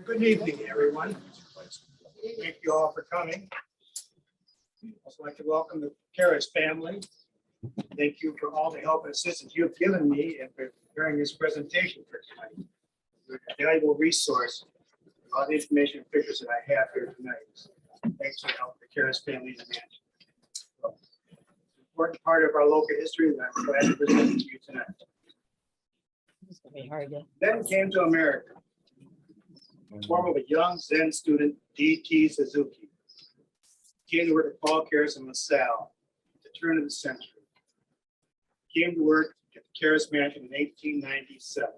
Good evening, everyone. Thank you all for coming. I'd also like to welcome the Carus family. Thank you for all the help and assistance you've given me in preparing this presentation for tonight. You're a valuable resource for all the information and pictures that I have here tonight. Thanks for the help of the Carus family and the management. So, it's an important part of our local history that I'm glad to present to you tonight. It's gonna be hard to. Then came to America. Form of a young Zen student, TSuzuki. Came to work at Paul Carus and LaSalle at the turn of the century. Came to work at the Carus Mansion in 1897.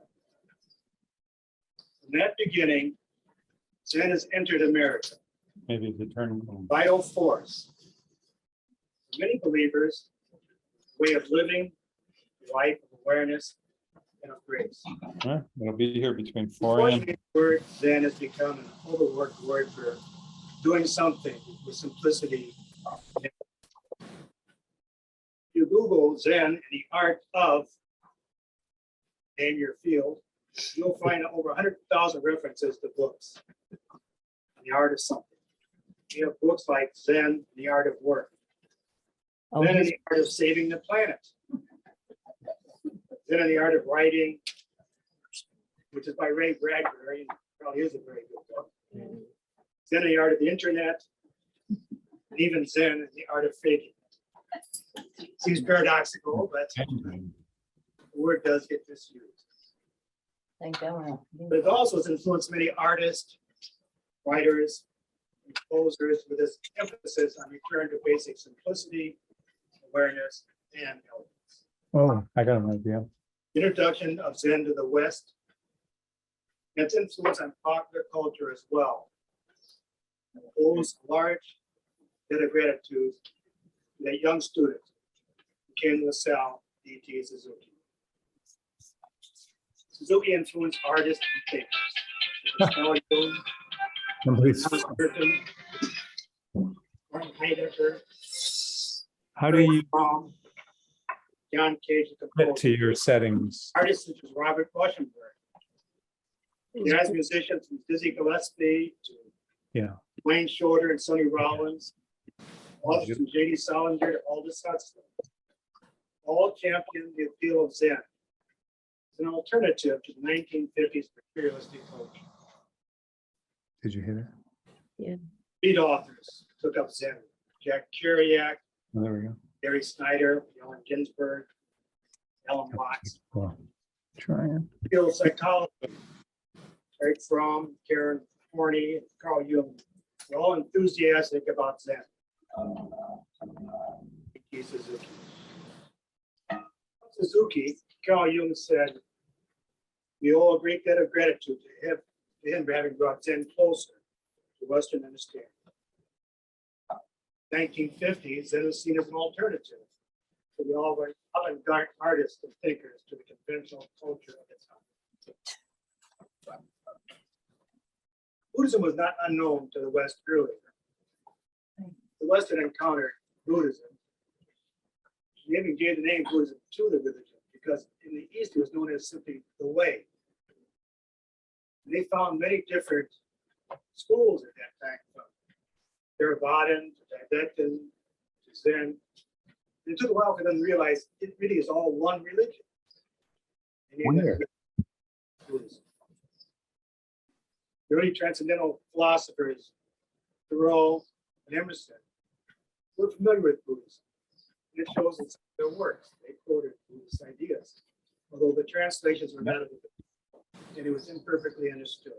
From that beginning, Zen has entered America. Maybe the turn. Vital force. For many believers, way of living, a life of awareness and of grace. It'll be here between 4 Unfortunately, a.m. the word Zen has become an overworked word for doing something with simplicity. If you Google Zen and the art of, name your field, you'll find over 100,000 references to books on the art of something. You have books like Zen and the art of work, Oh, Zen and the art of saving the planet, Zen and the art of writing, which is by Ray Bradbury, and probably is a very good book. Zen and the art of the internet, and even Zen and the art of faking. Seems paradoxical, but the word does get misused. thank God. But it also has influenced many artists, writers, and composers with this emphasis on return to basic simplicity, awareness, and elegance. Oh, I got an idea. Introduction of Zen to the West, and its influence on popular culture as well. It owes a large debt of gratitude to that young student who came to LaSalle, TSuzuki. Suzuki influenced artists and thinkers. Carl Jung, Nobody's- Thomas Merton, Martin Heidegger, How do you John Cage, the get composer. to your settings? Artists such as Robert Rauschenberg, jazz musicians from Dizzy Gillespie to Yeah. Wayne Shorter and Sonny Rollins, authors from J.D. Salinger to Aldous Huxley, all championed the appeal of Zen as an alternative to the 1950s materialistic culture. Did you hit it? Lead authors took up Zen: Jack Kerouac, Oh, there we go. Gary Snyder, Allen Ginsberg, Ellen Watts. Cool. Trying. Field psychology, Eric Fromm, Karen Horney, and Carl Jung, were all enthusiastic about Zen. Suzuki. Suzuki, Carl Jung said, "We owe a great debt of gratitude to him for having brought Zen closer to Western understanding." 1950s, Zen was seen as an alternative for the avant-garde artists and thinkers to the conventional culture of its time. Buddhism was not unknown to the West earlier. The West had encountered Buddhism. They even gave the name Buddhism to the religion because in the East it was known as simply the way. And they found many different schools at that time, from Theravadan to Tibetan to Zen. It took a while for them to realize it really is all one religion. Where? Buddhism. The early transcendental philosophers, Thoreau and Emerson, were familiar with Buddhism. And it shows in their works. They quoted Buddhist ideas, although the translations were not and it was imperfectly understood.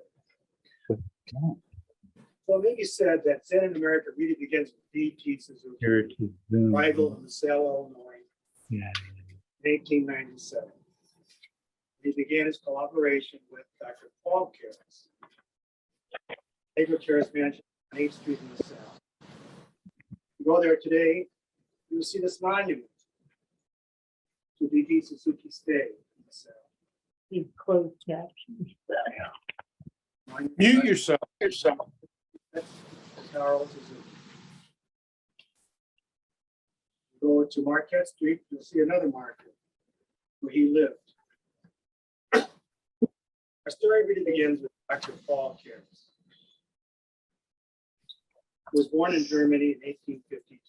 So maybe said that Zen in America really begins with TSuzuki, arrival in LaSalle, Illinois, in 1897. He began his collaboration with Dr. Paul Carus, Carus Mansion on 8th Street in LaSalle. You go there today, you will see this monument to TSuzuki's stay in LaSalle. You closed captions. Mute yourself. Carl Suzuki. Go to Marquette Street, you'll see another market where he lived. Our story really begins with Dr. Paul Carus, who was born in Germany in 1852.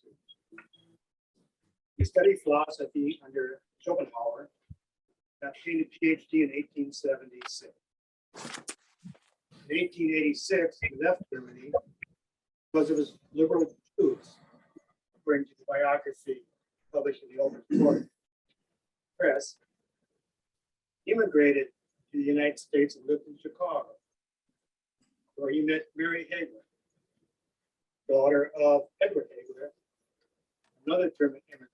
He studied philosophy under Schopenhauer and obtained a PhD in 1876. In 1886, he left Germany because of his liberal views, according to the biography published in the Open Court Press. He immigrated to the United States and lived in Chicago, where he met Mary Hagler, daughter of Edward Hagler, another German immigrant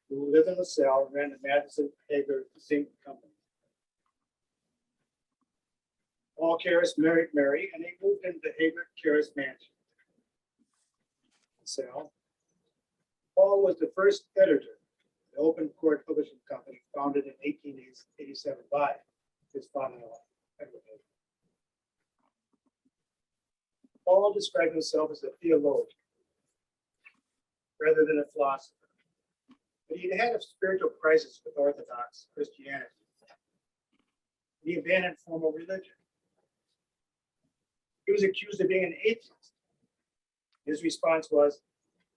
who lived in LaSalle and ran the Madison Hagler Zinc Company. Paul Carus married Mary, and they moved into the Hagler-Carus mansion. LaSalle. Paul was the first editor of the Open Court Publishing Company, founded in 1887 by his father-in-law, Edward Hagler. Paul described himself as a theologian rather than a philosopher. But he had a spiritual crisis with Orthodox Christianity. He abandoned formal religion. He was accused of being an atheist. His response was,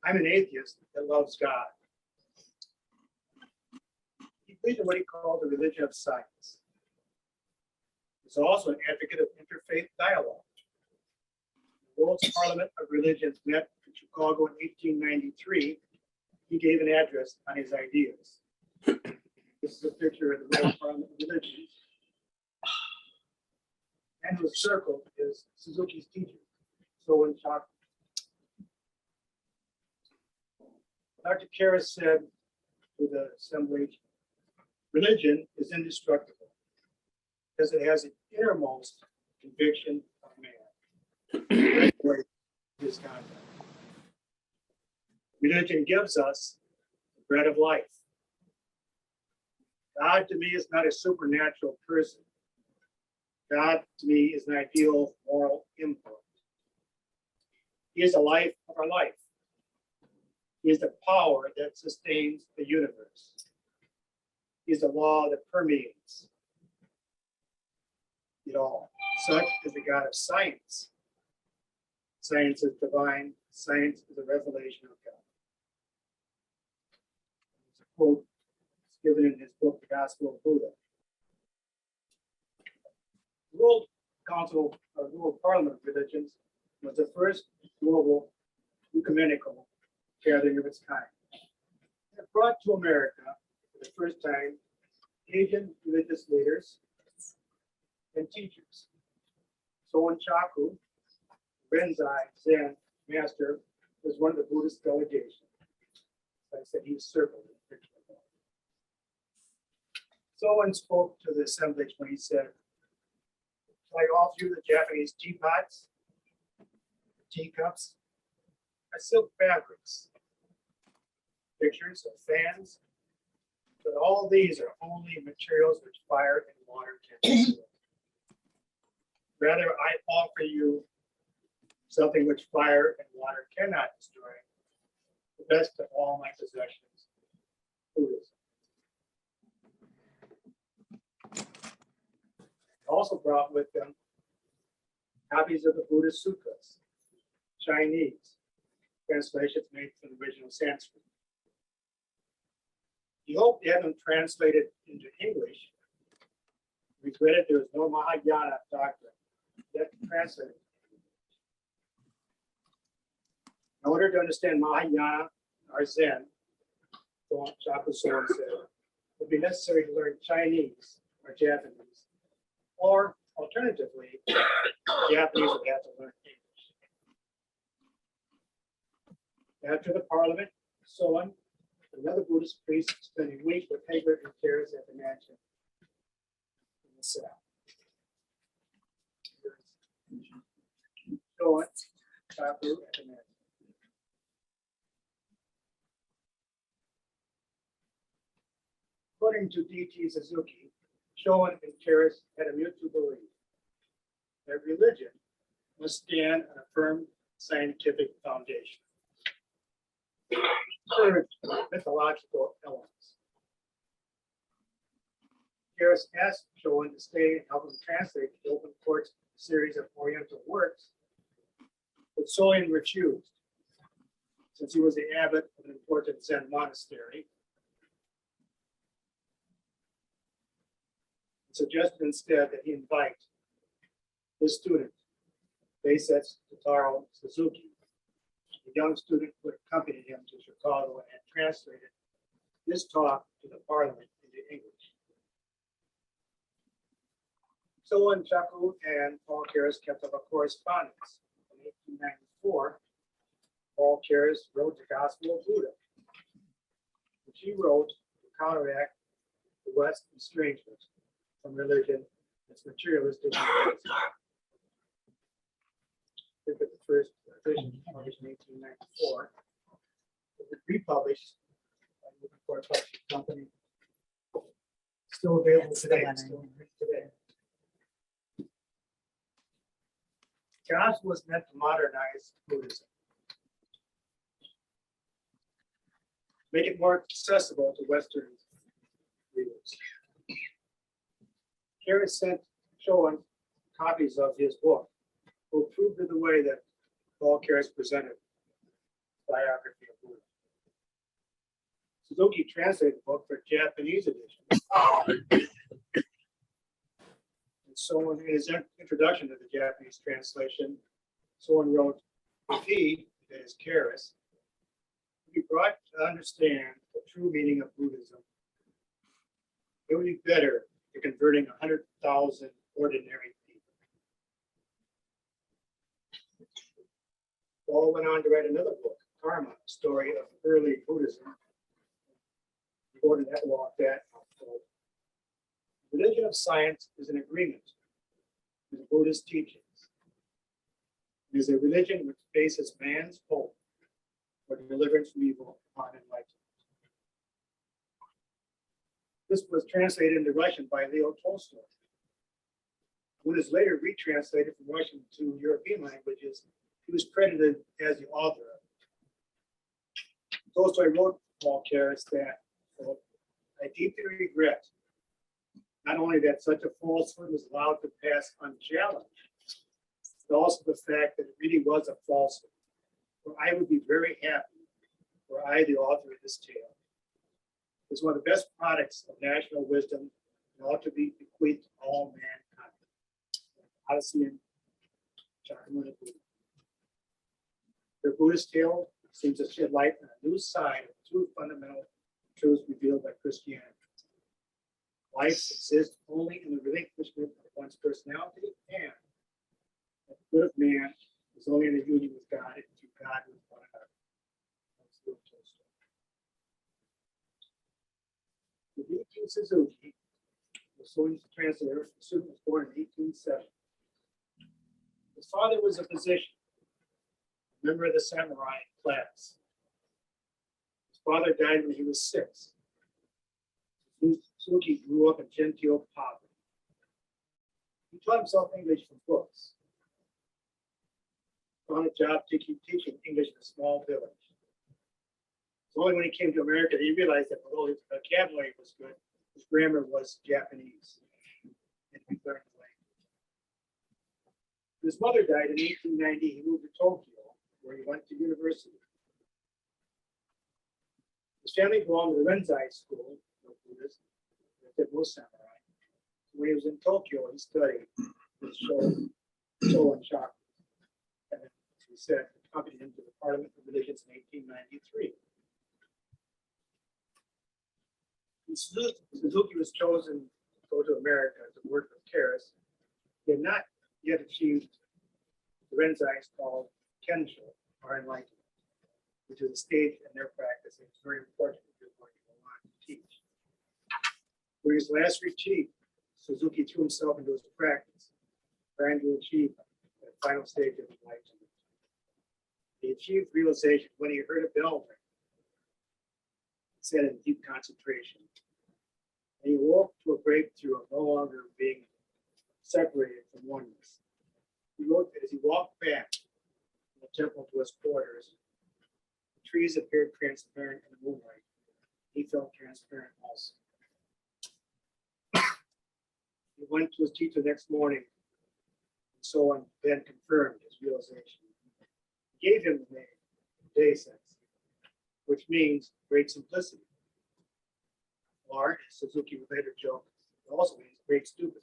"I'm an atheist that loves God." He believed in what he called the religion of science. He was also an advocate of interfaith dialogue. The World's Parliament of Religions met in Chicago in 1893. He gave an address on his ideas. This is a picture of the World Parliament of Religions. And the circle is Suzuki's teacher, Soyen Shako. Dr. Carus said to the assembly, religion is indestructible because it has an innermost conviction of man. His conduct. Religion gives us the bread of life. God to me is not a supernatural person. God to me is an ideal moral import. He is the life of our life. He is the power that sustains the universe. He is the law that permeates it all. Such is the God of science. Science is divine. Science is a revelation of God. There's a quote given in his book, The Gospel of Buddha. The World Council of World Parliament of Religions was the first global ecumenical gathering of its kind. It brought to America for the first time Asian religious leaders and teachers. Soyen Shako, Renzai Zen master, was one of the Buddhist delegation. Like I said, he was circled in the picture. Soyen spoke to the assemblage when he said, like all through the Japanese teapots, teacups, are silk fabrics, pictures of fans, but all these are only materials which fire and water can destroy. Rather, I offer you something which fire and water cannot destroy, the best of all my possessions, Buddhism. Also brought with them copies of the Buddhist sutras, Chinese, translations made from the original Sanskrit. He hoped to have them translated into English. Regretted there was no Mahayana doctrine that translated. In order to understand Mahayana or Zen, Shako Soyen said, it would be necessary to learn Chinese or Japanese. Or alternatively, Japanese would have to learn English. After the parliament, Soyen, another Buddhist priest, spent a week with Hagler and Carus at the mansion in the south. Soyen, Shako at the mansion. According to TSuzuki, Soyen and Carus had a mutual belief that religion must stand on a firm scientific foundation. Third, mythological elements. Carus asked Soyen to stay and help him translate the Open Court's series of Oriental works, but Soyen refused, since he was the abbot of an important Zen monastery. He suggested instead that he invite his student, LaSalle Suzuki, a young student who accompanied him to Chicago and translated this talk to the Parliament into English. Soyen, Shako, and Paul Carus kept up a correspondence. In 1894, Paul Carus wrote the Gospel of Buddha, which he wrote to counteract the West's estrangement from religion, its materialistic tendencies. Look at the first edition, published in 1894. It was republished by the Open Court Publishing Company. Still available That's the today. one I Still know. today. Carus was meant to modernize Buddhism, make it more accessible to Western readers. Carus sent Soyen copies of his book, who approved of the way that Paul Carus presented biography of Buddha. Suzuki translated the book for Japanese edition. And so in his introduction to the Japanese translation, someone wrote, if he, that is Carus, would be brought to understand the true meaning of Buddhism, it would be better than converting 100,000 ordinary people. Paul went on to write another book, Karma, a story of early Buddhism. He wrote an epilogue that religion of science is an agreement with the Buddhist teachings. It is a religion which bases man's hope for deliverance from evil upon enlightenment. This was translated into Russian by Leo Tolstoy. When it was later retranslated from Russian to European languages, he was credited as the author of it. Tolstoy wrote Paul Carus that, quote, I deeply regret not only that such a falsehood was allowed to pass unchallenged, but also the fact that it really was a falsehood. For I would be very happy were I the author of this tale. It's one of the best products of national wisdom and ought to be bequeathed to all mankind. Odyssey and Shako. The Buddhist tale seems to shed light on a new side of two fundamental truths revealed by Christianity. Life exists only in the relinquishment of one's personality, and the good of man is only in the union with God and through God with one another. That's Leo Tolstoy. TSuzuki, the Soyen's translator, the student was born in 1870. His father was a physician, a member of the samurai class. His father died when he was 6. Suzuki grew up in genteel poverty. He taught himself English from books. Found a job teaching English in a small village. It's only when he came to America that he realized that although his vocabulary was good, his grammar was Japanese. And he learned the language. When his mother died in 1890, he moved to Tokyo, where he went to university. His family belonged to the Renzai school of Buddhism, that most samurai. When he was in Tokyo, he studied with Shako Soyen. And as he said, accompanied him to the Parliament of Religions in 1893. Suzuki was chosen to go to America to work with Carus. He had not yet achieved the Renzai's called Kensho, or enlightenment, which is a stage in their practice. It's very important if you're going to go on to teach. For his last retreat, Suzuki threw himself into his practice, trying to achieve the final stage of enlightenment. He achieved realization when he heard a bell ring. He sat in deep concentration. And he woke to a breakthrough of no longer being separated from oneness. He wrote that as he walked back from the temple to his quarters, the trees appeared transparent in the moonlight. He felt transparent also. He went to his teacher the next morning, and so on, then confirmed his realization. He gave him the name Day-sense, which means great simplicity. Or, as Suzuki would later joke, it also means great stupid.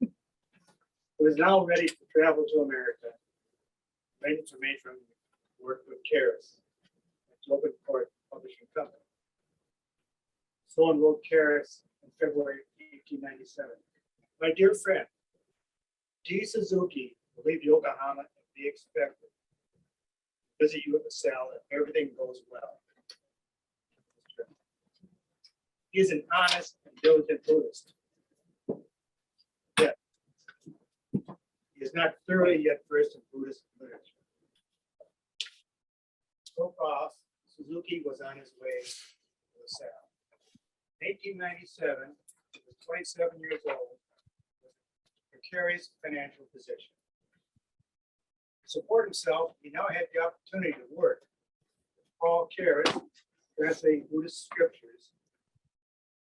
He was now ready to travel to America. Ready to make from work with Carus, its open court publishing company. Soyen wrote Carus in February 1897. My dear friend, TSuzuki will leave Yokohama and be expected. Visit you at LaSalle if everything goes well. He is an honest and diligent Buddhist. Yet, he is not thoroughly yet versed in Buddhist literature. So off, Suzuki was on his way to LaSalle. In 1897, he was 27 years old, with a precarious financial position. To support himself, he now had the opportunity to work with Carl Jung, translating Buddhist scriptures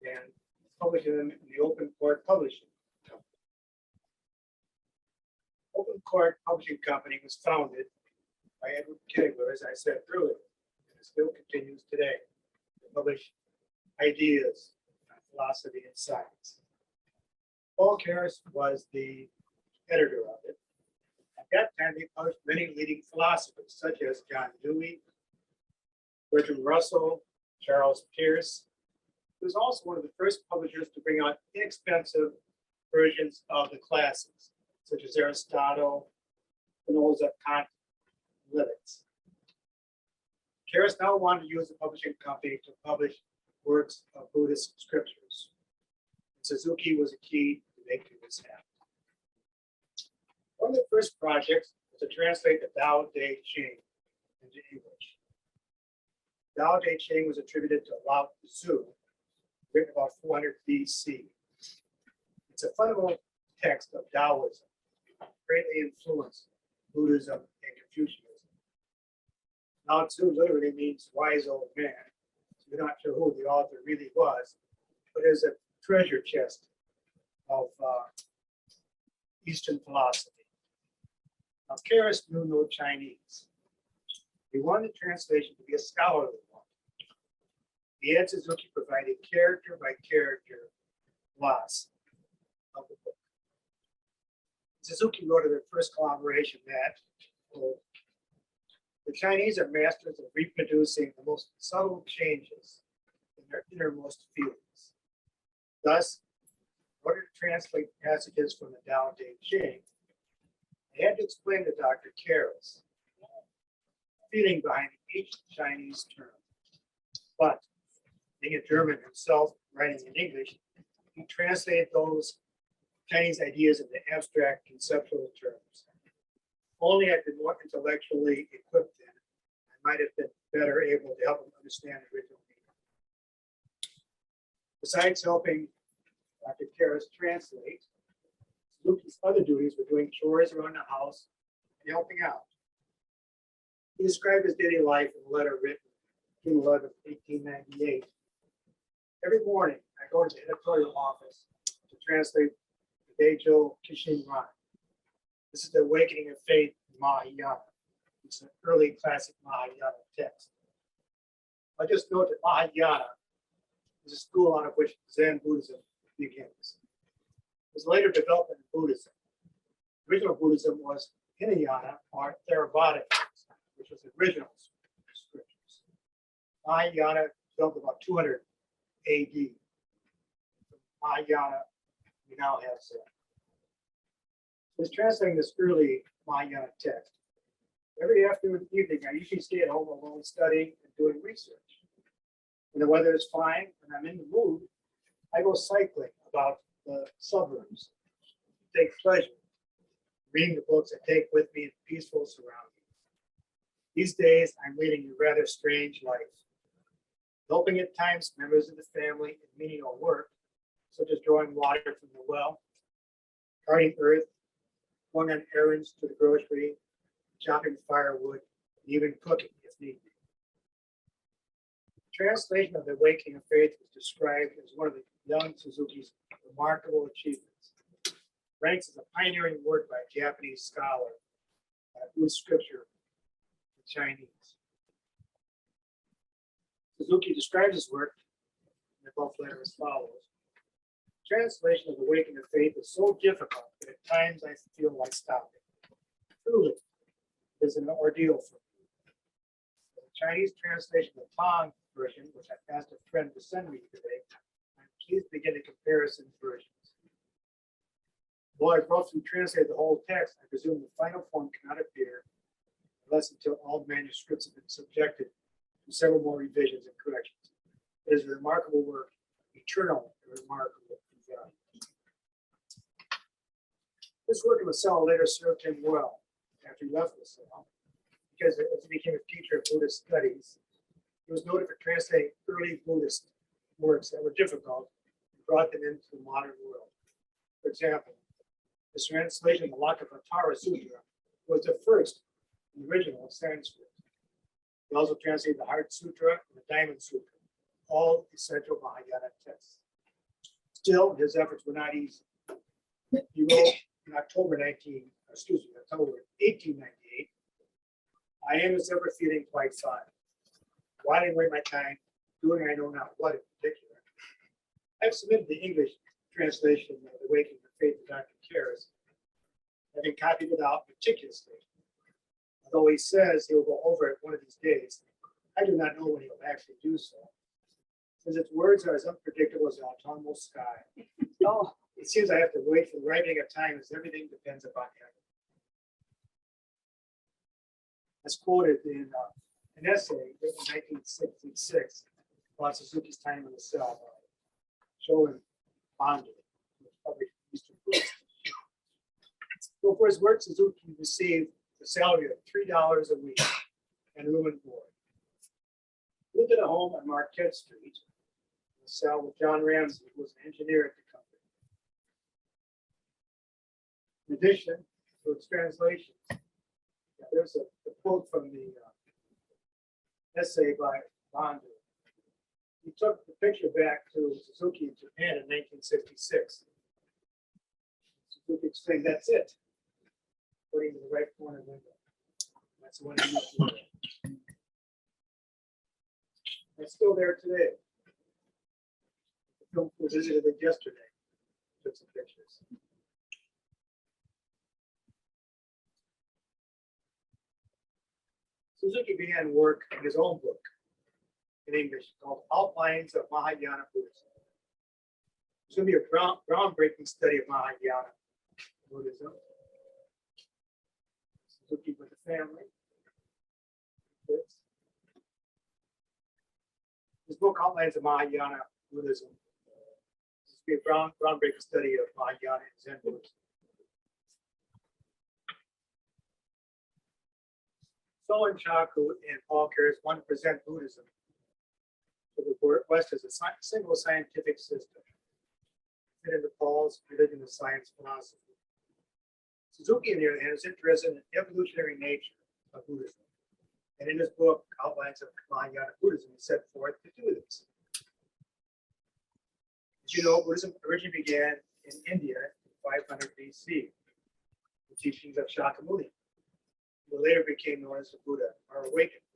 and publishing them in the Open Court Publishing Company. Open Court Publishing Company was founded by Edward Kegler, as I said earlier, and it still continues today to publish ideas on philosophy and science. Paul Carus was the editor of it. At that time, they published many leading philosophers, such as John Dewey, Bertrand Russell, Charles Peirce. He was also one of the first publishers to bring out inexpensive versions of the classics, such as Aristotle, Spinoza, Kant, and Leibniz. Carus now wanted to use the publishing company to publish works of Buddhist scriptures. Suzuki was a key to making this happen. One of the first projects was to translate the Tao Te Ching into English. Tao Te Ching was attributed to Lao Tzu, written about 400 BC. It's a fundamental text of Taoism, greatly influenced Buddhism and Confucianism. Lao Tzu literally means wise old man. So we're not sure who the author really was, but is a treasure chest of Eastern philosophy. Now, Carus knew no Chinese. He wanted the translation to be a scholarly one. He had Suzuki provided character by character gloss of the book. Suzuki wrote of their first collaboration that, quote, the Chinese are masters of reproducing the most subtle changes in their innermost feelings. Thus, in order to translate passages from the Tao Te Ching, they had to explain to Dr. Carus the feeling behind each Chinese term. But being a German himself, writing in English, he translated those Chinese ideas into abstract conceptual terms. Only I'd been more intellectually equipped then, I might have been better able to help him understand the original meaning. Besides helping Dr. Carus translate, Suzuki's other duties were doing chores around the house and helping out. He described his daily life in a letter written June 11, 1898. Every morning, I go to the editorial office to translate the Daijo Kishin Ran. This is the awakening of faith in Mahayana. It's an early classic Mahayana text. I'll just note that Mahayana is a school out of which Zen Buddhism begins. It was later developed in Buddhism. Original Buddhism was Hinayana or Theravada, which was the original scriptures. Mahayana built about 200 AD. Mahayana, we now have Zen. I was translating this early Mahayana text. Every afternoon and evening, I usually stay at home alone studying and doing research. When the weather is fine and I'm in the mood, I go cycling about the suburbs, take pleasure, reading the books I take with me in peaceful surroundings. These days, I'm leading a rather strange life, helping at times members of the family in menial work, such as drawing water from the well, carting earth, going on errands to the grocery, chopping firewood, and even cooking if need be. The translation of the Awakening of Faith was described as one of the young Suzuki's remarkable achievements. Ranks as a pioneering work by a Japanese scholar Buddhist scripture in Chinese. Suzuki describes his work in the above letter as follows. Translation of Awakening to Faith is so difficult that at times I feel like stopping. Truly, it is an ordeal for me. The Chinese translation of the Tang version, which I asked a friend to send me today, I'm pleased to begin a comparison versions. While I roughly translated the whole text, I presume the final form cannot appear unless until all manuscripts have been subjected to several more revisions and corrections. It is a remarkable work, eternal and remarkable in value. This work in LaSalle later served him well after he left LaSalle, because as he became a teacher of Buddhist studies, he was noted for translating early Buddhist works that were difficult and brought them into the modern world. For example, the translation of the Lakapatara Sutra was the first in the original Sanskrit. He also translated the Heart Sutra and the Diamond Sutra, all essential Mahayana texts. Still, his efforts were not easy. He wrote in October 1898, I am as ever feeling quite fine. Whiling away my time, doing I know not what in particular. I've submitted the English translation of The Awakening of Faith to Dr. Carus, having copied it out meticulously. Although he says he will go over it one of these days, I do not know when he will actually do so, since its words are as unpredictable as the autumnal sky. Oh, it seems I have to wait for the right beginning of time, as everything depends upon him. As quoted in an essay written in 1966 about Suzuki's time in LaSalle, showing Bonded, published in Eastern Buddhism. So for his work, Suzuki received a salary of $3 a week and room and board. He lived in a home on Marquette Street, LaSalle, with John Ramsey, who was an engineer at the company. In addition to its translations, there's a quote from the essay by Bonded. He took the picture back to Suzuki in Japan in 1966. Suzuki explained, that's it. Putting in the right corner window. That's the one he used to wear. It's still there today. The film crew visited it yesterday. Took some pictures. Suzuki began work in his own book in English called Outlines of Mahayana Buddhism. It's going to be a groundbreaking study of Mahayana Buddhism. Suzuki with the family. This book outlines of Mahayana Buddhism. This will be a groundbreaking study of Mahayana and Zen Buddhism. Soyen, Shako, and Paul Carus want to present Buddhism to the West as a single scientific system, fit into Paul's religion and science philosophy. Suzuki, on the other hand, is interested in the evolutionary nature of Buddhism, and in his book, Outlines of Mahayana Buddhism, he set forth to do this. As you know, Buddhism originally began in India in 500 BC, the teachings of Shakyamuni, who later became known as the Buddha, or awakened.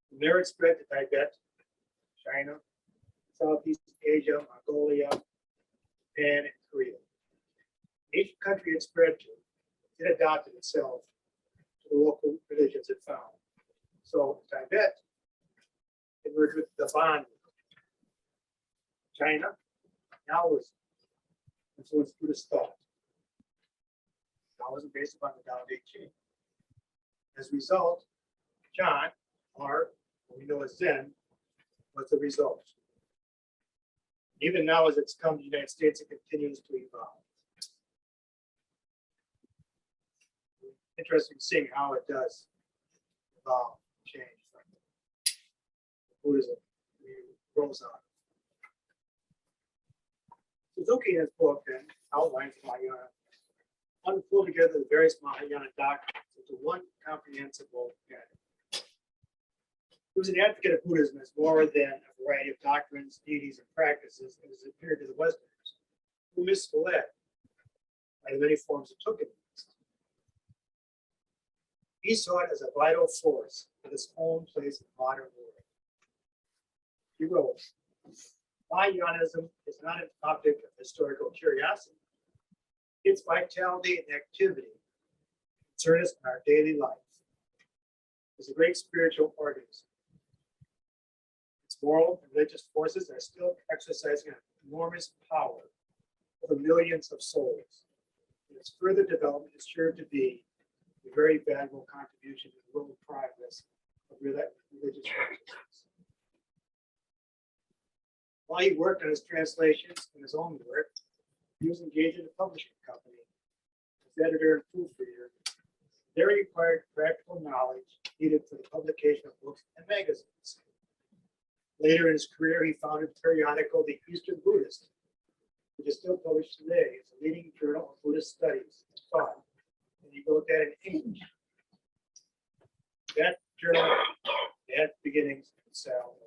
From there it spread to Tibet, China, Southeast Asia, Mongolia, Japan, and Korea. Each country it spread to, it adopted itself to the local religions it found. So Tibet, it merged with the Bon. China, Taoism, influenced Buddhist thought. Taoism based upon the Tao Te Ching. As a result, John, or what we know as Zen, was the result. Even now, as it's come to the United States, it continues to evolve. Interesting seeing how it does evolve, change from Buddhism grows on. Suzuki in his book then outlines Mahayana, unfold together the various Mahayana doctrines into one comprehensible category. He was an advocate of Buddhism as more than a variety of doctrines, deities, and practices as it appeared to the Westerners. misled by the many forms it took in the East. He saw it as a vital force with its own place in the modern world. He wrote, Mahāyānism is not an object of historical curiosity. Its vitality and activity concern us in our daily life. It's a great spiritual organism. Its moral and religious forces are still exercising an enormous power over millions of souls. And its further development is sure to be a very valuable contribution to the world progress of religious consciousness. While he worked on his translations and his own work, he was engaged in a publishing company as editor and proofreader. There he acquired practical knowledge needed for the publication of books and magazines. Later in his career, he founded the periodical The Eastern Buddhist, which is still published today. It's a leading journal of Buddhist studies and thought, and he wrote that in English. That journal had beginnings in LaSalle.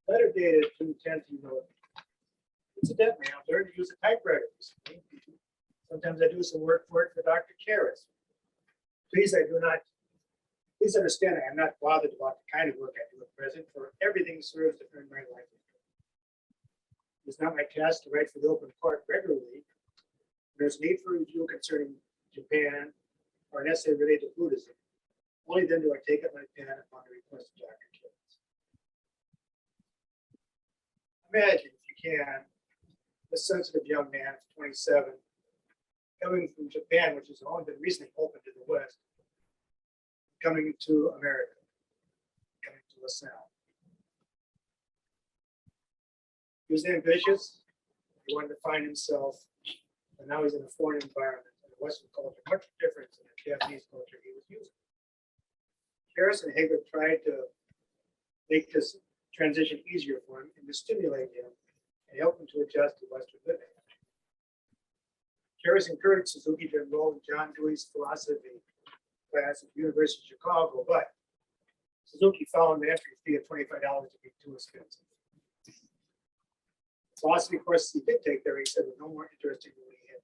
Letter dated June 10th, he wrote, incidentally, I've learned to use a typewriter recently. Sometimes I do some work for Dr. Carus. Please understand I am not bothered about the kind of work I do at present, for everything serves to earn my livelihood. It's not my task to write for the open court regularly. There's need for review concerning Japan or an essay related to Buddhism. Only then do I take up my pen upon the request of Dr. Carus. Imagine, if you can, a sensitive young man of 27 coming from Japan, which has only been recently opened to the West, coming to America, coming to LaSalle. He was ambitious. He wanted to find himself, and now he's in a foreign environment in a Western culture, much different than the Japanese culture he was using. Carus and Hager tried to make this transition easier for him and to stimulate him and help him to adjust to Western living. Carus encouraged Suzuki to enroll in John Dewey's philosophy class at the University of Chicago, but Suzuki found the entry fee of $25 to be too expensive. Philosophy courses he did take there, he said, were no more interesting than he had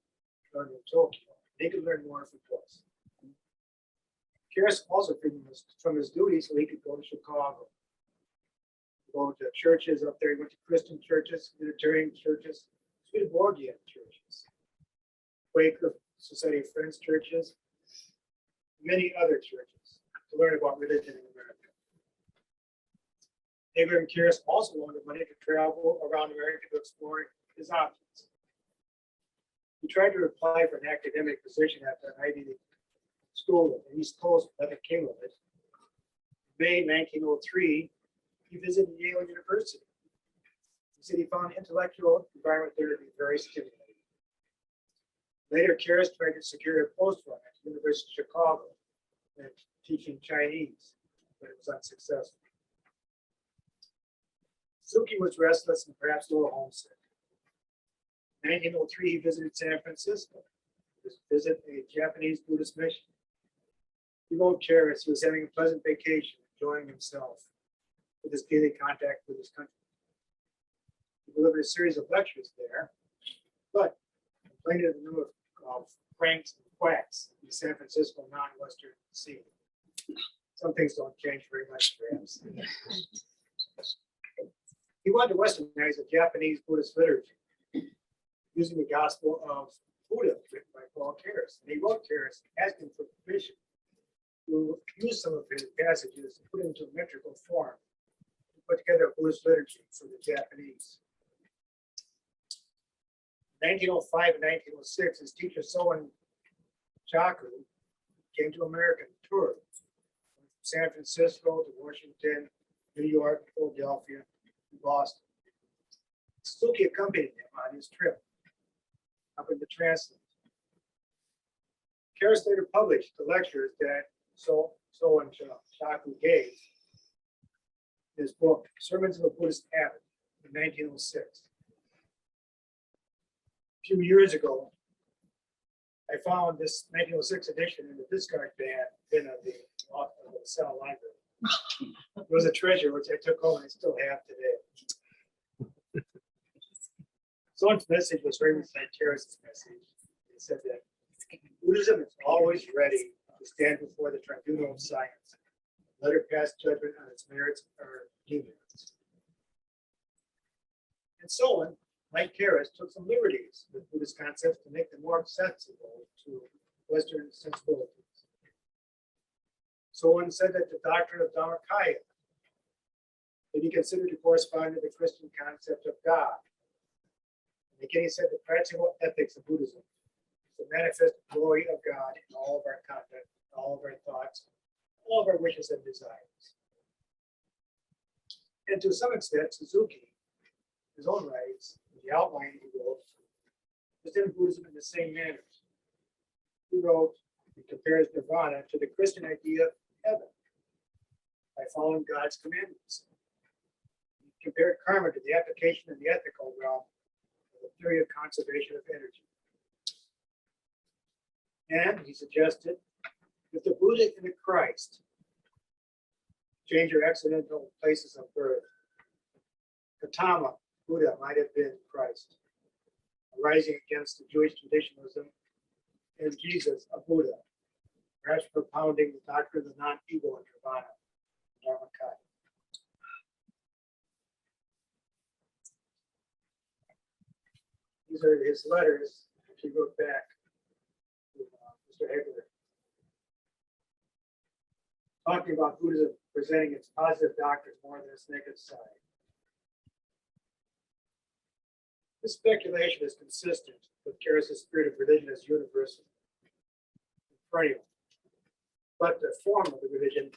learned in Tokyo. They could learn more if it was. Carus also from his duties, so he could go to Chicago, go to churches up there. He went to Christian churches, Unitarian churches, Swedenborgian churches, Quaker Society of Friends churches, many other churches to learn about religion in America. Hager and Carus also wanted money to travel around America to explore his options. He tried to apply for an academic position at the Ivy League school in the East Coast, but nothing came of it. In May 1903, he visited Yale University. He said he found the intellectual environment there to be very stimulating. Later, Carus tried to secure a post for him at the University of Chicago and teaching Chinese, but it was unsuccessful. Suzuki was restless and perhaps a little homesick. In 1903, he visited San Francisco to visit a Japanese Buddhist mission. He wrote Carus he was having a pleasant vacation, enjoying himself with his daily contact with his country. He delivered a series of lectures there, but complained of the number of cranks and quacks in the San Francisco non-Western scene. Some things don't change very much, perhaps. He wanted to westernize the Japanese Buddhist literature using the Gospel of Buddha written by Paul Carus. And he wrote Carus asking for permission to use some of his passages and put into a metrical form to put together a Buddhist liturgy for the Japanese. In 1905 and 1906, his teacher Soyen Shako came to America and toured from San Francisco to Washington, New York, Philadelphia, and Boston. Suzuki accompanied him on his trip, helping to translate. Carus later published the lectures that Soyen Shako gave in his book, Sermons of a Buddhist Abbot, in 1906. A few years ago, I found this 1906 edition in the discard bin of the LaSalle Library. It was a treasure which I took home and I still have today. Someone's message was very much like Carus's message. It said that Buddhism is always ready to stand before the tribunal of science, let her pass judgment on its merits or demerits. And Soyen, like Carus, took some liberties with Buddhist concepts to make them more accessible to Western sensibilities. Soyen said that the doctrine of Dharmakaya may be considered to correspond to the Christian concept of God. And again, he said the practical ethics of Buddhism is the manifest glory of God in all of our conduct, all of our thoughts, all of our wishes and desires. And to some extent, Suzuki, his own writings, the outline he wrote, presented Buddhism in the same manner. He wrote, he compares nirvana to the Christian idea of heaven by following God's commandments. He compared karma to the application in the ethical realm of the theory of conservation of energy. And he suggested that the Buddha and the Christ change your accidental places of birth. Gautama, Buddha, might have been Christ, arising against the Jewish traditionalism, and Jesus, a Buddha, perhaps propounding the doctrine of the non-ego and nirvana, Dharmakaya. These are his letters, which he wrote back to Mr. Hegler, talking about Buddhism presenting its positive doctrines more than its negative side. This speculation is consistent with Carus's spirit of religion as universal, perennial, but the form of the religion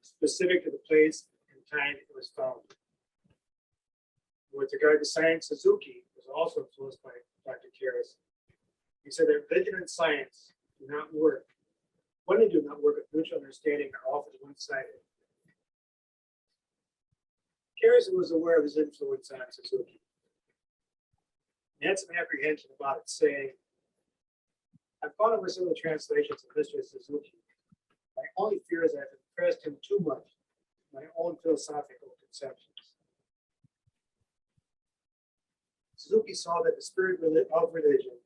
specific to the place and time it was founded. With regard to science, Suzuki was also influenced by Dr. Carus. He said that religion and science do not work. When they do not work, with mutual understanding are often one-sided. Carus was aware of his influence on Suzuki. He had some apprehension about it, saying, I've gone over some of the translations of Mr. Suzuki. My only fear is that I've impressed him too much with my own philosophical conceptions. Suzuki saw that the spirit of religion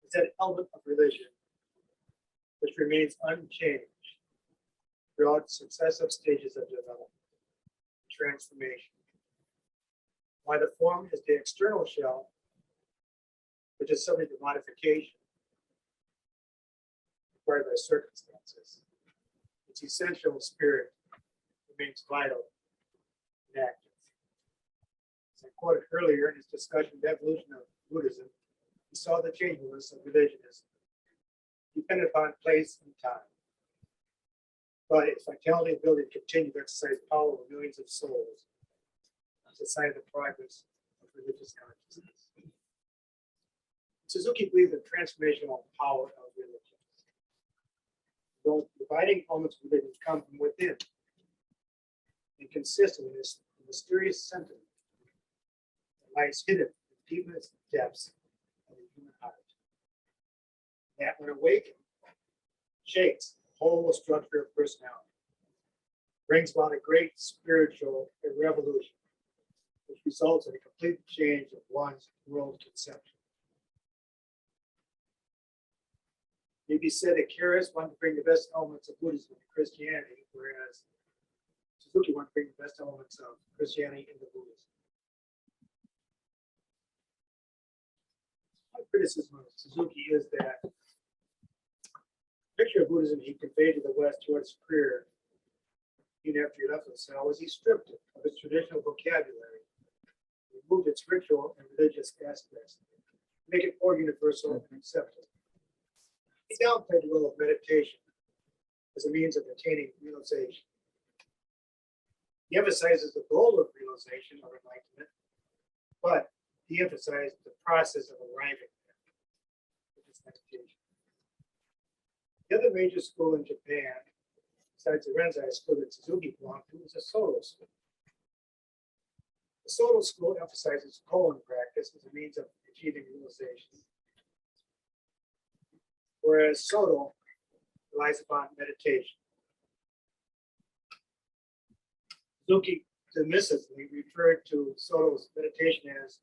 is that element of religion which remains unchanged throughout successive stages of development, transformation. While the form is the external shell, which is subject to modification required by circumstances, its essential spirit remains vital and active. As I quoted earlier in his discussion of the evolution of Buddhism, he saw the changeableness of religion as dependent upon place and time, but its vitality and ability to continue to exercise power over millions of souls as a sign of the progress of religious consciousness. Suzuki believed in the transformational power of religion. Those dividing elements of religion come from within and consist in this mysterious sentiment that lies hidden in the deepest depths of the human heart. That, when awakened, shakes the whole structure of personality, brings about a great spiritual revolution, which results in a complete change of one's world conception. It may be said that Carus wanted to bring the best elements of Buddhism into Christianity, whereas Suzuki wanted to bring the best elements of Christianity into Buddhism. My criticism of Suzuki is that the picture of Buddhism he conveyed to the West towards his career, even after he left LaSalle, was he stripped it of its traditional vocabulary, removed its ritual and religious aspects, to make it more universal and accepted. He downplayed the role of meditation as a means of attaining realization. He emphasizes the goal of realization or enlightenment, but de-emphasized the process of arriving there, which is meditation. The other major school in Japan, besides the Renzai school that Suzuki belonged to, is the Soto school. The Soto school emphasizes koan practice as a means of achieving realization, whereas Soto relies upon meditation. Suzuki dismissively referred to Soto's meditation as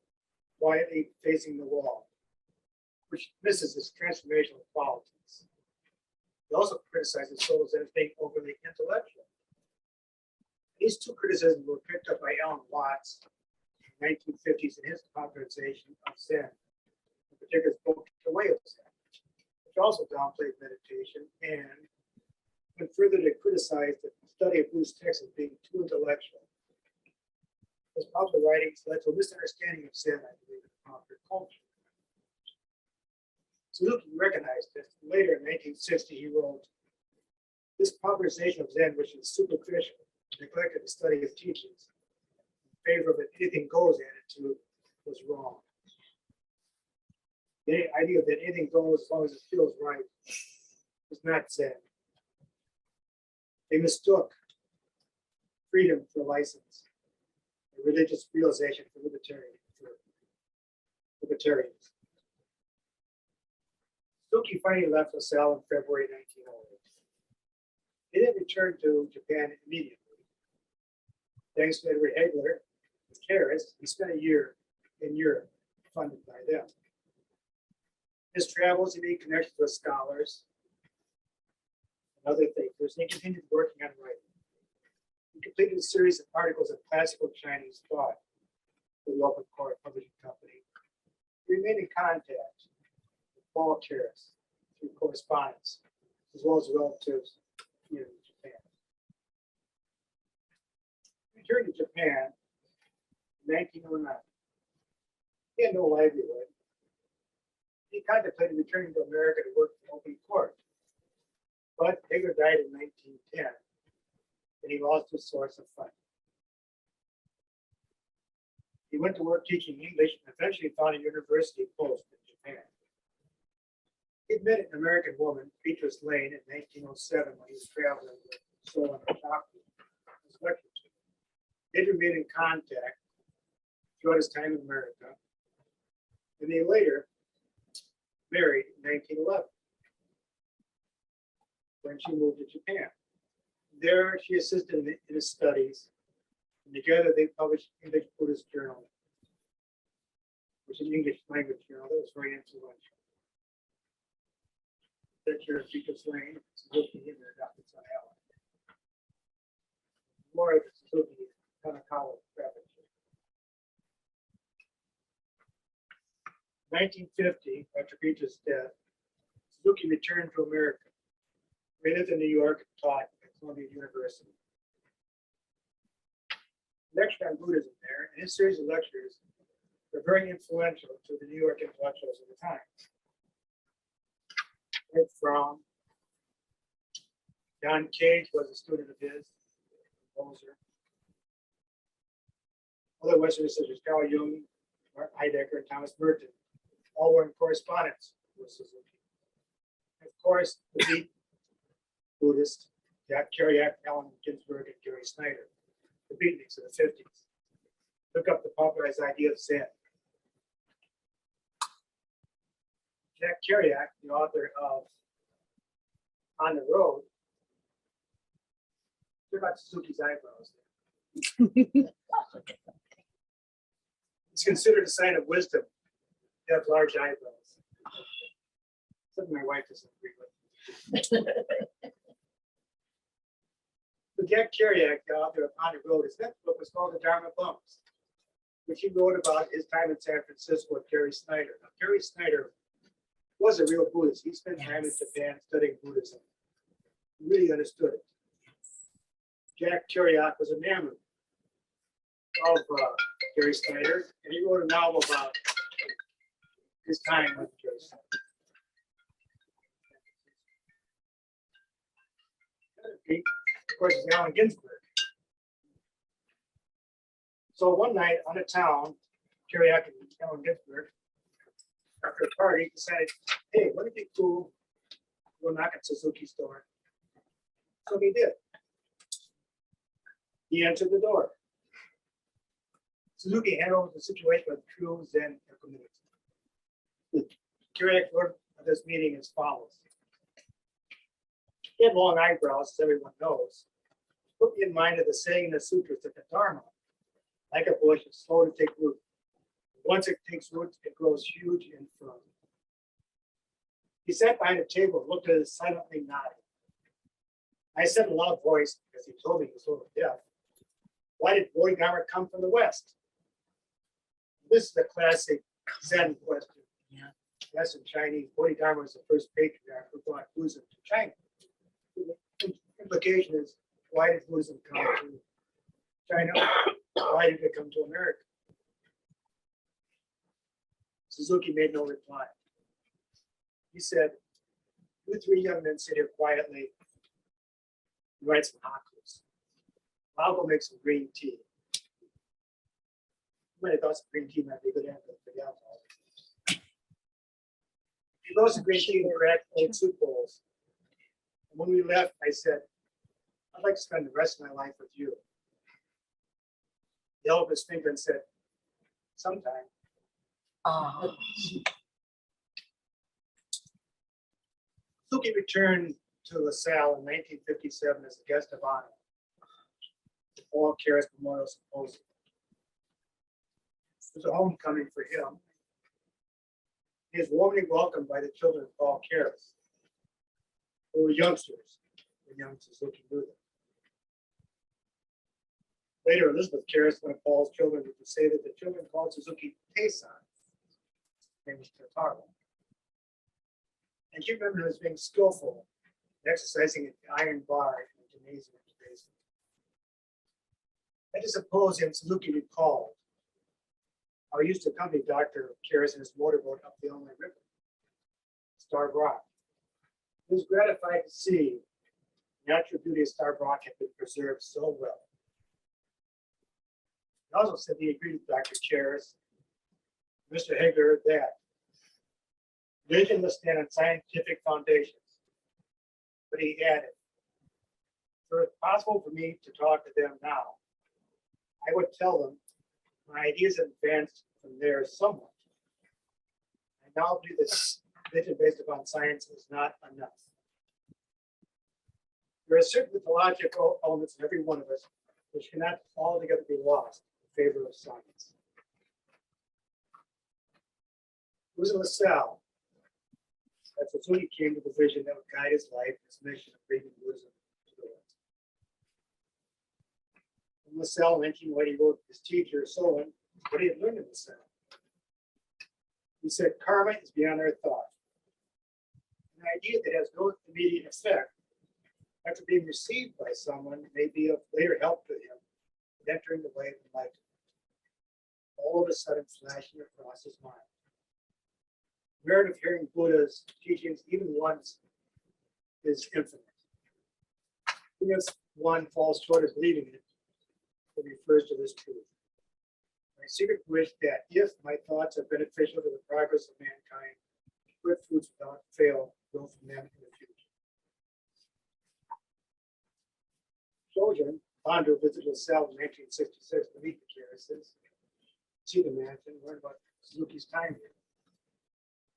quietly facing the wall, which misses its transformational qualities. He also criticizes Soto Zen as being overly intellectual. These two criticisms were picked up by Alan Watts in the 1950s in his popularization of Zen, in particular his book, The Way of Zen, which also downplayed meditation and went further to criticize the study of Buddhist texts as being too intellectual. His popular writings led to a misunderstanding of Zen, I believe, in popular culture. Suzuki recognized this. Later in 1960, he wrote, "This popularization of Zen, which is superficial, neglected the study of teachings in favor of an anything goes attitude, was wrong. The idea that anything goes as long as it feels right is not Zen. They mistook freedom for license, and religious realization for libertarians." Suzuki finally left LaSalle in February 1908. He didn't return to Japan immediately. Thanks to Edward Hegler and Carus, he spent a year in Europe, funded by them. His travels, he made connections with scholars and other thinkers, and he continued working on writing. He completed a series of articles on classical Chinese thought for the Open Court Publishing Company. He remained in contact with Paul Carus through correspondence, as well as relatives here in Japan. He returned to Japan in 1909. He had no livelihood. He contemplated returning to America to work for the Open Court, but Hegler died in 1910, and he lost his source of funding. He went to work teaching English and eventually found a university post in Japan. He met an American woman, Beatrice Lane, in 1907 when he was traveling with Soyen and Shako as lecture student. They remained in contact throughout his time in America, and they later married in 1911 when she moved to Japan. There, she assisted in his studies, and together they published English Buddhist Journal, which is an English language journal that was very influential. Picture of Shako Soyen, Suzuki, and their adopted son Alan. More of the Suzuki Kanakawa prefecture. 1950, after Beatrice's death, Suzuki returned to America. He lived in New York and taught at Columbia University. He lectured on Buddhism there, and his series of lectures were very influential to the New York intellectuals of the time. From John Cage was a student of his, composer. Other Westerners such as Carl Jung, Martin Heidegger, and Thomas Merton all were in correspondence with Suzuki. And of course, the deep Buddhist, Jack Kerouac, Allen Ginsberg, and Gary Snyder, the beatniks of the 50s, took up the popularized idea of Zen. Jack Kerouac, the author of On the Road, check out Suzuki's eyebrows. It's considered a sign of wisdom to have large eyebrows. Something my wife doesn't agree with. But Jack Kerouac, the author of On the Road, his next book was called The Dharma Bumps, which he wrote about his time in San Francisco with Gary Snyder. Now, Gary Snyder was a real Buddhist. He spent time in Japan studying Buddhism. He really understood it. Jack Kerouac was enamored of Gary Snyder, and he wrote a novel about his time with Gary Snyder. Of course, is Allen Ginsberg. So one night on the town, Kerouac and Allen Ginsberg, after a party, decided, hey, wouldn't it be cool to go knock at Suzuki's door? So he did. He entered the door. Suzuki handled the situation with true Zen equanimity. Kerouac wrote of this meeting as follows. He had long eyebrows, as everyone knows. Put me in mind of the saying in the sutras that the Dharma, like a bush, is slow to take root. Once it takes root, it grows huge and firm. He sat behind a table, looked at us silently nodding. I said in a loud voice, because he told me he was a little deaf, "Why did Bodhidharma come from the West?" This is a classic Zen question. Yeah. Yes, in Chinese, Bodhidharma was the first patriarch who brought Buddhism to China. The implication is, why did Buddhism come to China? Why did it come to America? Suzuki made no reply. He said, "You three young men sit here quietly and write some hakus. I'll go make some green tea." You might have thought some green tea might be a good answer for the alcohol. He rose the green tea and cracked old soup bowls. And when we left, I said, "I'd like to spend the rest of my life with you." He held up his finger and said, "Sometime." Oh, Suzuki returned to LaSalle in 1957 as a guest of honor at the Paul Carus Memorial Symposium. It was a homecoming for him. He was warmly welcomed by the children of Paul Carus, who were youngsters when young Suzuki knew them. Later, Elizabeth Carus, one of Paul's children, would say that the children called Suzuki Teisan, his name was Totaro. And she remembered him as being skillful, exercising at the iron bar in the gymnasium in the basement. At the symposium, Suzuki recalled how he used to accompany Dr. Carus in his motorboat up the Illinois River, Starved Rock. He was gratified to see the natural beauty of Starved Rock had been preserved so well. He also said he agreed with Dr. Carus, Mr. Hager, that religion must stand on scientific foundations. But he added, "For it's possible for me to talk to them now, I would tell them my ideas have advanced from there somewhat. I now believe that religion based upon science is not enough. There are certain mythological elements in every one of us which cannot altogether be lost in favor of science." It was in LaSalle that Suzuki came to the vision that would guide his life and his mission of bringing Buddhism to the world. In LaSalle, in 1980, he wrote his teacher, Soyen, what he had learned in LaSalle. He said, "Karma is beyond our thought. An idea that has no immediate effect, after being received by someone, may be of later help to him in entering the way of enlightenment. All of a sudden flashing across his mind. The merit of hearing Buddha's teachings even once is infinite. Even if one falls short of believing it, it refers to this truth. My secret wish that if my thoughts are beneficial to the progress of mankind, good fruits without fail grow from them in the future." Shogun Bando visited LaSalle in 1966 to meet the Caruses, see the mansion, learn about Suzuki's time here.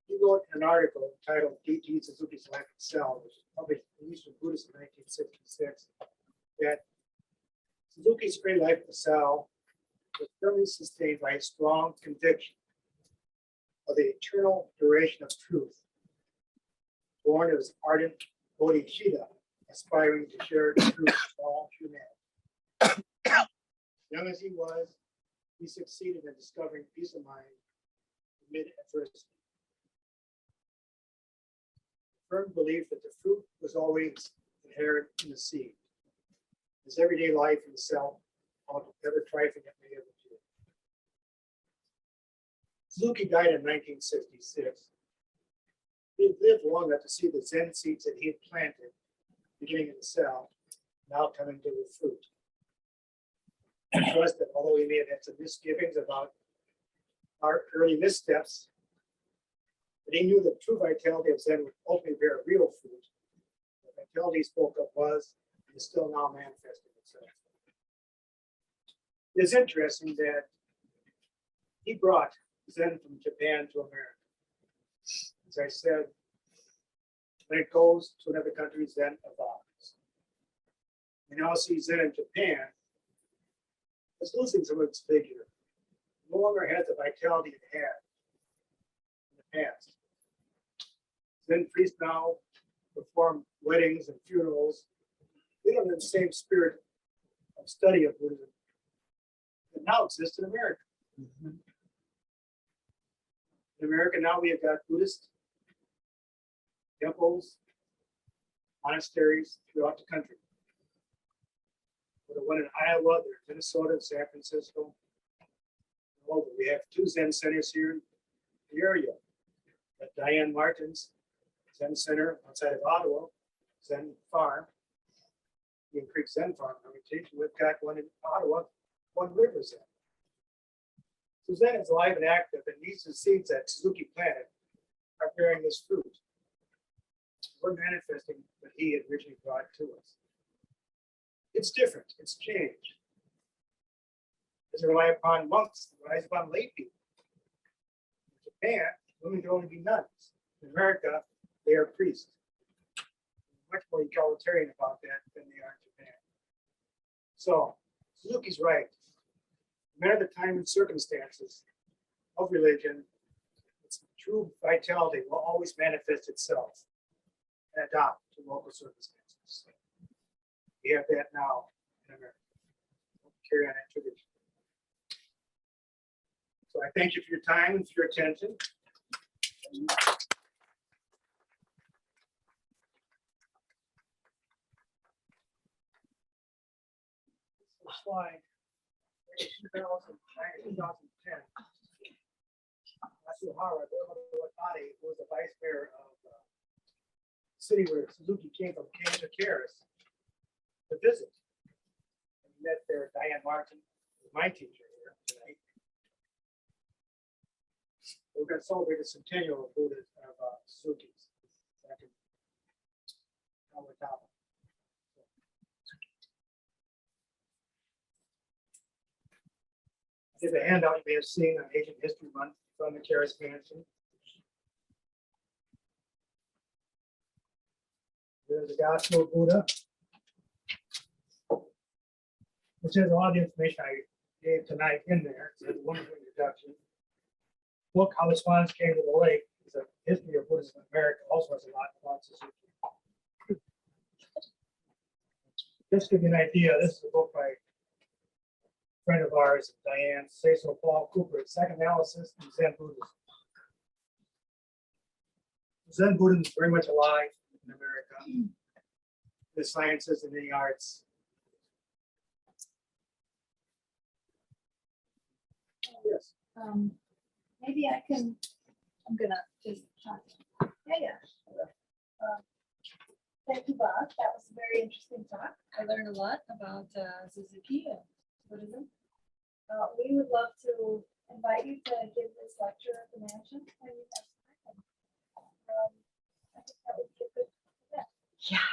He wrote an article entitled D.T. Suzuki's Life at LaSalle, which was published in Eastern Buddhist in 1966, that Suzuki's great life at LaSalle was firmly sustained by a strong conviction of the eternal duration of truth, born of his ardent bodhicitta, aspiring to share the truth with all humanity. Young as he was, he succeeded in discovering peace of mind amid adversity. Firm belief that the fruit was always inherent in the seed. His everyday life in the self, however trifling it may have appeared. Suzuki died in 1966. He had lived long enough to see the Zen seeds that he had planted, beginning in the cell, now coming to the fruit. I trust that although we may have had some misgivings about our early missteps, but he knew the true vitality of Zen would ultimately bear real fruit. The vitality he spoke of was and is still now manifesting itself. It's interesting that he brought Zen from Japan to America. As I said, when it goes to another country, Zen evolves. We now see Zen in Japan. It's losing some of its figure. no longer has the vitality it had in the past. Zen priests now perform weddings and funerals. They don't have the same spirit of study of Buddhism that now exists in America. In America now we have got Buddhist temples, monasteries throughout the country. The one in Iowa, there's Minnesota, San Francisco. We have 2 Zen centers here in the area. At Diane Martin's Zen Center outside of Ottawa, Zen Farm, Indian Creek Zen Farm Hermitage. We've got one in Ottawa, One River Zen. So Zen is alive and active, and these seeds that Suzuki planted are bearing this fruit. We're manifesting what he had originally brought to us. It's different, it's changed. It doesn't rely upon monks, it relies upon lay people. In Japan, women can only be nuns. In America, they are priests. Much more egalitarian about that than they are in Japan. So, Suzuki's right. No matter the time and circumstances of religion, its true vitality will always manifest itself and adapt to local circumstances. We have that now in America. We'll carry on that tradition. So I thank you for your time and for your attention. Slide. 2010. Matsuhara Watani was the vice mayor of the city where Suzuki came from, came to Carus to visit. And we met there Diane Martin, who's my teacher here tonight. We're going to celebrate the centennial of Buddha of Suzuki's. Back in Kawatama. Here's a handout you may have seen on Asian History Month from the Carus Mansion. There's the Gospel of Buddha, which has a lot of the information I gave tonight in there. It's a wonderful introduction. Book, How the Swans Came to the Lake, is a history of Buddhism in America, also has a lot about Suzuki. Just to give you an idea, this is a book by friend of ours, Diane Cecil Paul Cooper, Psychoanalysis and Zen Buddhism. Zen Buddhism is very much alive in America, the sciences and the arts. Yes. Maybe I can, I'm gonna just talk. Yeah. Thank you, Bob. That was a very interesting talk. I learned a lot about Suzuki and Buddhism. We would love to invite you to give this lecture at the mansion when you have time. I think that would be a good event. Yeah.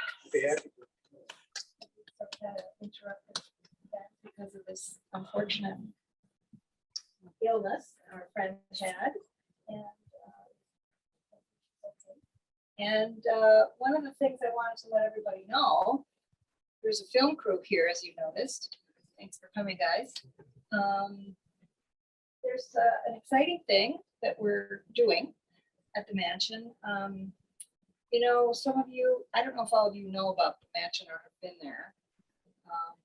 So kind of interrupted that because of this unfortunate illness our friend had. And one of the things I wanted to let everybody know, there's a film crew here, as you noticed. Thanks for coming, guys. There's an exciting thing that we're doing at the mansion. You know, some of you, I don't know if all of you know about the mansion or have been there,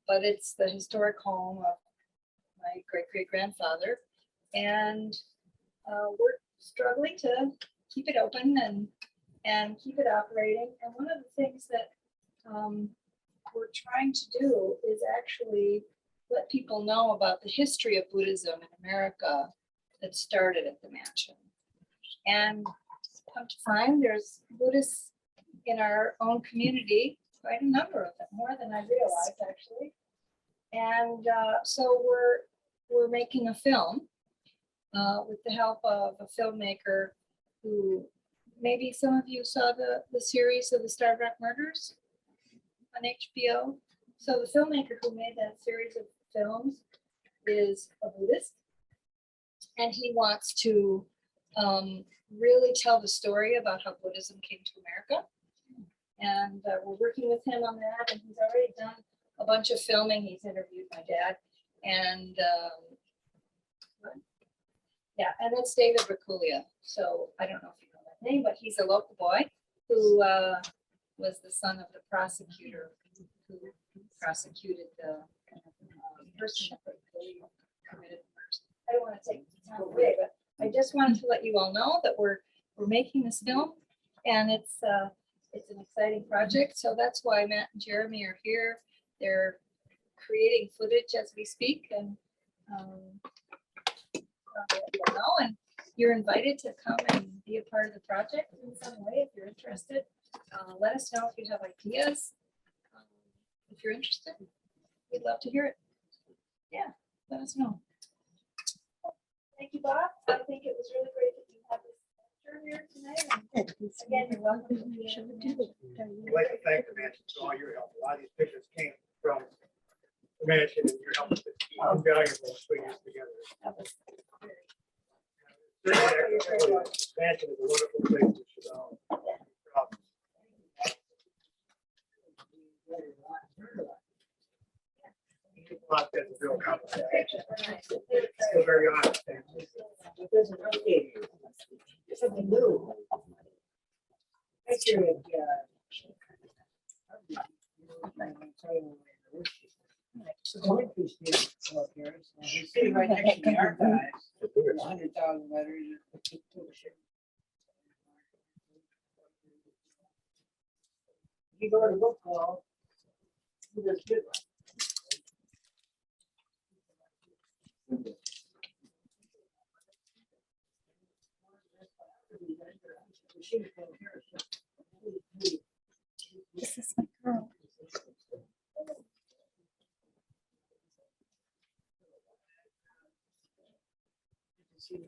but it's the historic home of my great-great-grandfather. And we're struggling to keep it open and keep it operating. And one of the things that we're trying to do is actually let people know about the history of Buddhism in America that started at the mansion. And come to find there's Buddhists in our own community, quite a number of them, more than I realized actually. And so we're making a film with the help of a filmmaker who, maybe some of you saw the series of the Starbuck Murders on HBO. So the filmmaker who made that series of films is a Buddhist, and he wants to really tell the story about how Buddhism came to America. And we're working with him on that, and he's already done a bunch of filming. He's interviewed my dad, and Yeah, and it's David Raculia. So I don't know if you know that name, but he's a local boy who was the son of the prosecutor who prosecuted the person that committed murder. I don't want to take the time away, but I just wanted to let you all know that we're making this film, and it's an exciting project. So that's why Matt and Jeremy are here. They're creating footage as we speak, and and you're invited to come and be a part of the project in some way if you're interested. Let us know if you have ideas. If you're interested, we'd love to hear it. Yeah, let us know. Thank you, Bob. I think it was really great that you had this lecture here tonight. And again, you're welcome. I'd like to thank the mansion for all your help. A lot of these pictures came from the mansion, and your help has been invaluable in putting this together. Mansion is a wonderful place. You should all be proud. That's a real compliment. Still very honest. There's an update. Something new. Next year, so one piece here, Carus, he's sitting right next to the archives, 100,000 letters. You go to the book call, who does good one? This is my girl. See